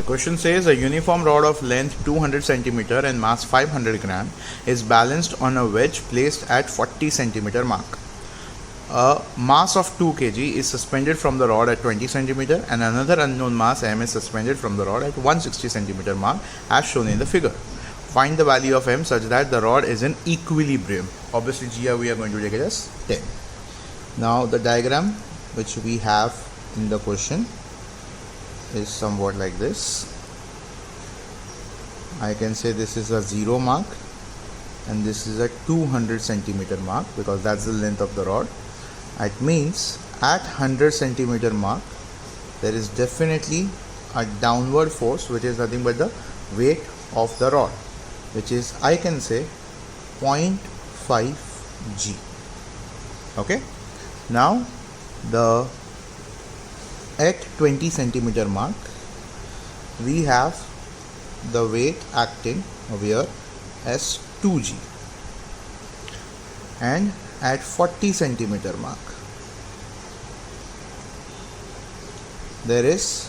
The question says a uniform rod of length 200 cm and mass 500 gram is balanced on a wedge placed at 40 cm mark. A mass of 2 kg is suspended from the rod at 20 cm and another unknown mass m is suspended from the rod at 160 cm mark as shown in the figure. Find the value of m such that the rod is in equilibrium. Obviously G we are going to take it as 10. Now the diagram which we have in the question is somewhat like this. I can say this is a 0 mark and this is a 200 centimeter mark because that's the length of the rod. It means at 100 centimeter mark there is definitely a downward force which is nothing but the weight of the rod, which is I can say 0.5 g. Okay, now the at 20 centimeter mark we have the weight acting over here as 2g, and at 40 centimeter mark there is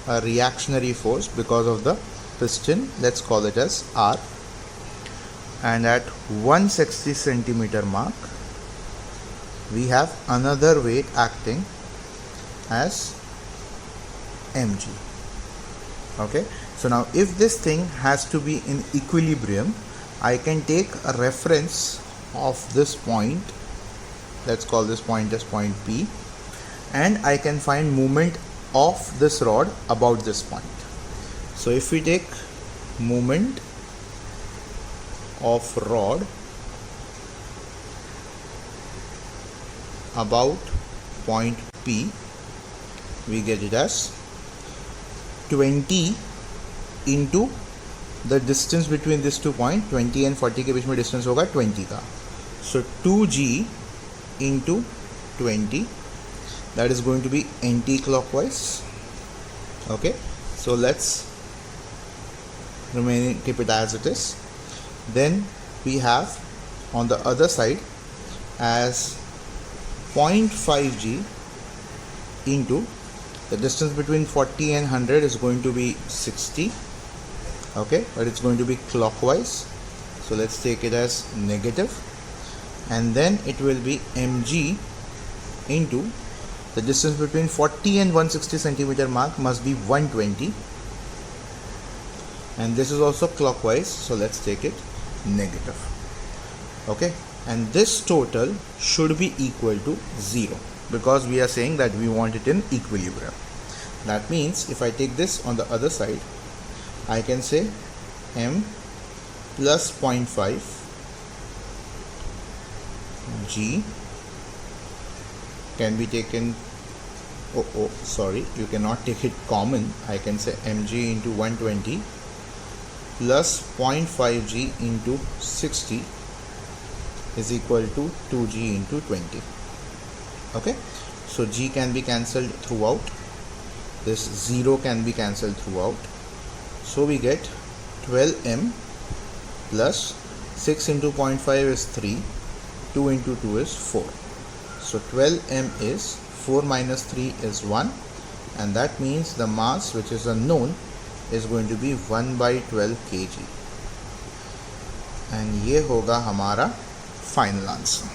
a reactionary force because of the piston, let's call it as R, and at 160 centimeter mark we have another weight acting as mg. Okay, so now if this thing has to be in equilibrium, I can take a reference of this point, let's call this point as point P, and I can find movement of this rod about this point. So if we take movement of rod about point P, we get it as 20 into the distance between these 2 points, 20 and 40 के बीच में distance होगा 20 का. So 2g into 20, that is going to be anti-clockwise. Okay, so let's keep it as it is. Then we have on the other side as 0.5 g into the distance between 40 and 100 is going to be 60. Okay, but it's going to be clockwise, so let's take it as negative, and then it will be mg into the distance between 40 and 160 centimeter mark must be 120, and this is also clockwise, so let's take it negative. Okay, and this total should be equal to 0 because we are saying that we want it in equilibrium. That means if I take this on the other side, I can say m plus 0.5 g can be taken, you cannot take it common. I can say mg into 120 plus 0.5 g into 60 is equal to 2g into 20. Okay, so g can be cancelled throughout, this 0 can be cancelled throughout, so we get 12m plus 6 into 0.5 is 3, 2 into 2 is 4. So 12m is 4 minus 3 is 1, and that means the mass which is unknown is going to be 1 by 12 kg, and ये होगा हमारा final answer.